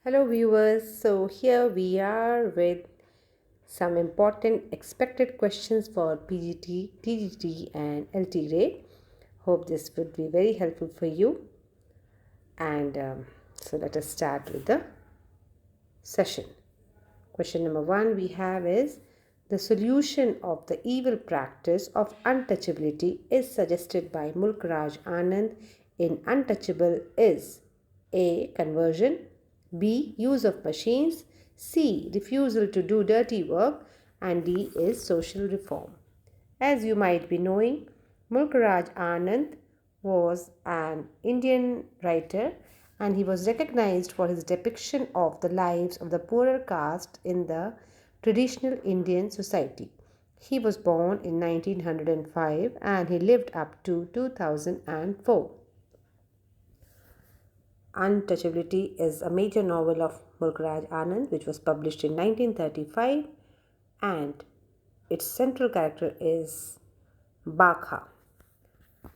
Hello viewers, so here we are with some important expected questions for PGT, TGT and LT grade. Hope this would be very helpful for you. And so let us start with the session. Question number 1 we have is the solution of the evil practice of untouchability is suggested by Mulk Raj Anand in Untouchable is A. Conversion, B. Use of machines, C. Refusal to do dirty work, and D is social reform. As you might be knowing, Mulk Raj Anand was an Indian writer and he was recognized for his depiction of the lives of the poorer caste in the traditional Indian society. He was born in 1905 and he lived up to 2004. Untouchability is a major novel of Mulk Raj Anand which was published in 1935 and its central character is Bakha.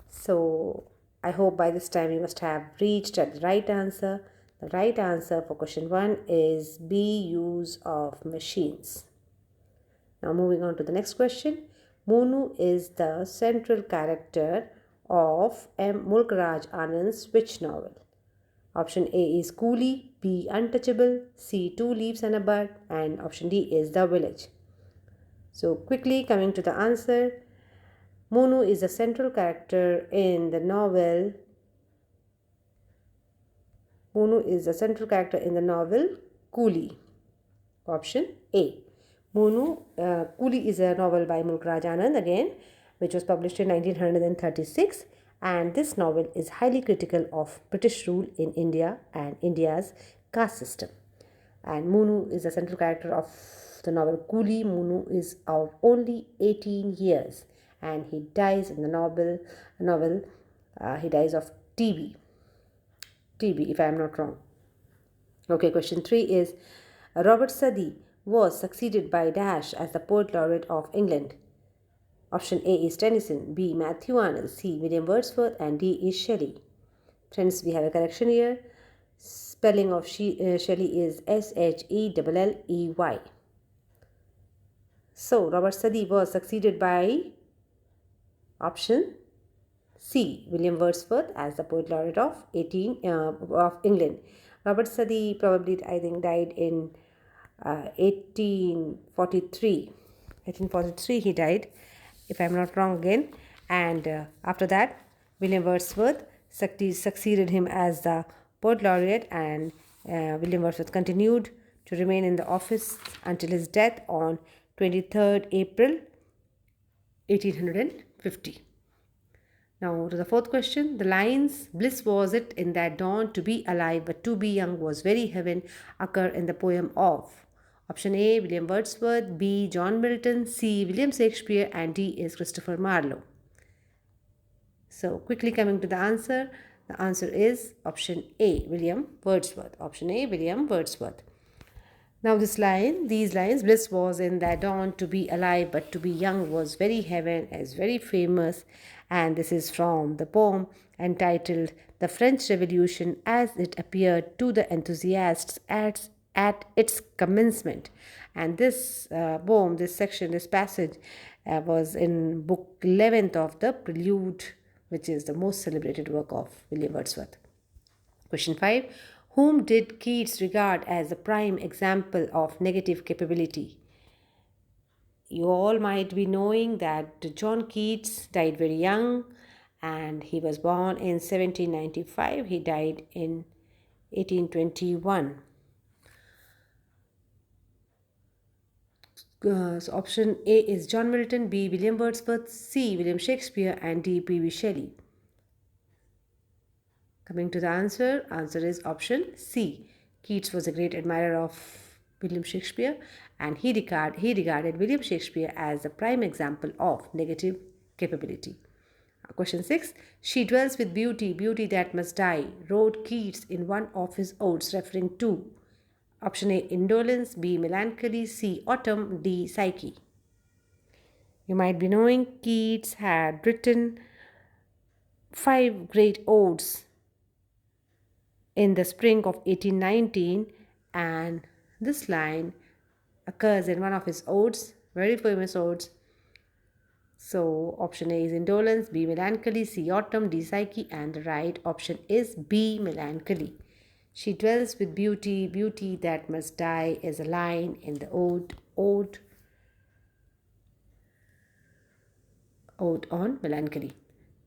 So I hope by this time you must have reached at the right answer. The right answer for question 1 is B, use of machines. Now moving on to the next question. Monu is the central character of M. Mulk Raj Anand's which novel? Option A is Coolie, B. Untouchable, C. Two Leaves and a Bud, and option D is The Village. So quickly coming to the answer, Monu is a central character in the novel. Monu is a central character in the novel Coolie. Option A. Coolie is a novel by Mulk Raj Anand again, which was published in 1936, and this novel is highly critical of British rule in India and India's caste system. And Monu is the central character of the novel Coolie. Monu is of only 18 years and he dies in the novel. He dies of TB if I am not wrong. Okay, question 3 is Robert Southey was succeeded by Dash as the poet laureate of England. Option A is Tennyson, B. Matthew Arnold, C. William Wordsworth, and D is Shelley. Friends, we have a correction here. Spelling of Shelley is Shelley. So, Robert Southey was succeeded by option C. William Wordsworth as the poet laureate of England. Robert Southey probably, I think, died in 1843. 1843 he died, if I am not wrong again. And after that, William Wordsworth succeeded him as the poet laureate, and William Wordsworth continued to remain in the office until his death on 23rd April 1850. Now to the fourth question. The lines, bliss was it in that dawn to be alive but to be young was very heaven, occur in the poem of option A. William Wordsworth, B. John Milton, C. William Shakespeare, and D is Christopher Marlowe. So quickly coming to the answer is option A. William Wordsworth. Option A. William Wordsworth. Now these lines, bliss was in that dawn to be alive but to be young was very heaven, is very famous, and this is from the poem entitled The French Revolution as it appeared to the enthusiasts at its commencement. And this poem, this section, this passage was in book 11th of the Prelude, which is the most celebrated work of William Wordsworth. Question 5. Whom did Keats regard as the prime example of negative capability? You all might be knowing that John Keats died very young and he was born in 1795. He died in 1821. So option A is John Milton, B. William Wordsworth, C. William Shakespeare, and D. P.B. Shelley. Coming to the answer is option C. Keats was a great admirer of William Shakespeare, and he regarded William Shakespeare as the prime example of negative capability. Question 6. She dwells with beauty, beauty that must die, wrote Keats in one of his odes referring to option A. Indolence, B. Melancholy, C. Autumn, D. Psyche. You might be knowing Keats had written 5 great odes in the spring of 1819, And this line occurs in one of his odes, very famous odes. So option A is indolence, B melancholy, C autumn, D psyche, and the right option is B melancholy. She dwells with beauty, beauty that must die is a line in the ode on melancholy.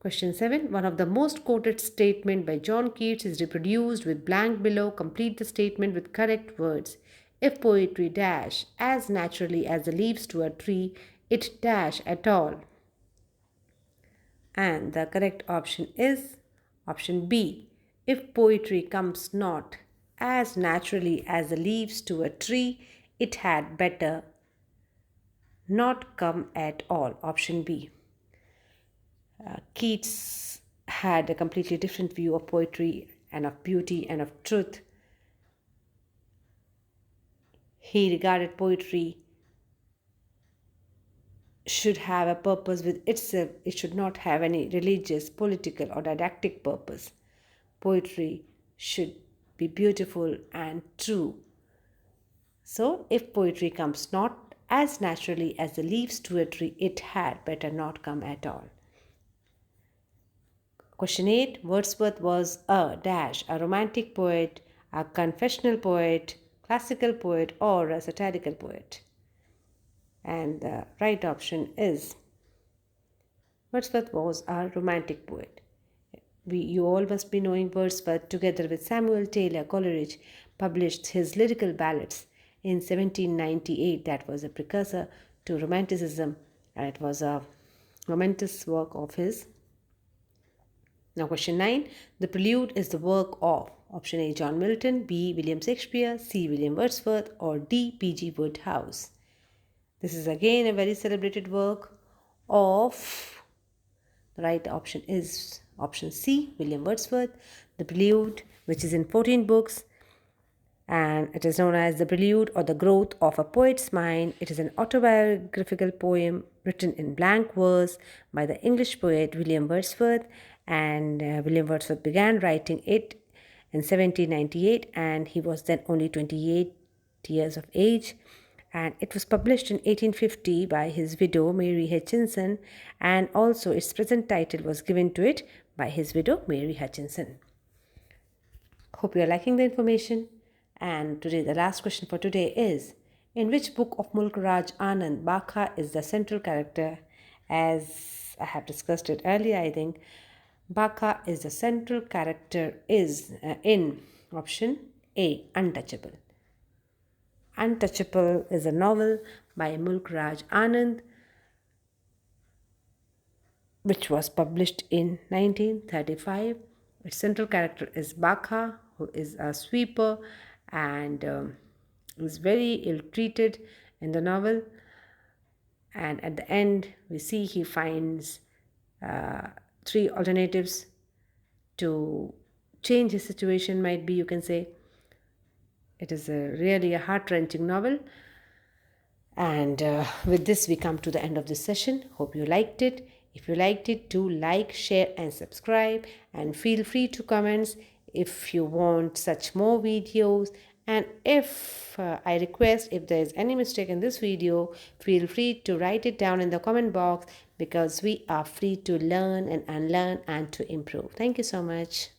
Question 7. One of the most quoted statement by John Keats is reproduced with blank below. Complete the statement with correct words. If poetry dash as naturally as the leaves to a tree, it dash at all. And the correct option is option B. If poetry comes not as naturally as the leaves to a tree, it had better not come at all. Option B. Keats had a completely different view of poetry and of beauty and of truth. He regarded poetry should have a purpose with itself. It should not have any religious, political, or didactic purpose. Poetry should be beautiful and true. So, if poetry comes not as naturally as the leaves to a tree, it had better not come at all. Question 8. Wordsworth was a dash, a romantic poet, a confessional poet, classical poet, or a satirical poet. And the right option is Wordsworth was a romantic poet. You all must be knowing Wordsworth, together with Samuel Taylor Coleridge, published his lyrical ballads in 1798. That was a precursor to Romanticism, and it was a momentous work of his. Now, question 9. The Prelude is the work of option A. John Milton, B. William Shakespeare, C. William Wordsworth, or D. P.G. Wodehouse. This is again a very celebrated work of, the right option is option C, William Wordsworth. The Prelude, which is in 14 books, and it is known as the Prelude or the Growth of a Poet's Mind. It is an autobiographical poem written in blank verse by the English poet William Wordsworth, and William Wordsworth began writing it in 1798, and he was then only 28 years of age. And it was published in 1850 by his widow Mary Hutchinson, and also its present title was given to it by his widow Mary Hutchinson. Hope you are liking the information. And today, the last question for today is, in which book of Mulk Raj Anand Baka is the central character? As I have discussed it earlier, I think Baka is the central character is in option A, Untouchable. Untouchable is a novel by Mulk Raj Anand, which was published in 1935. Its central character is Baka, who is a sweeper and is very ill-treated in the novel. And at the end, we see he finds three alternatives to change his situation, might be, you can say. It is really a heart-wrenching novel. And with this, we come to the end of this session. Hope you liked it. If you liked it, do like, share, and subscribe. And feel free to comment if you want such more videos. And if I request, if there is any mistake in this video, feel free to write it down in the comment box, because we are free to learn and unlearn and to improve. Thank you so much.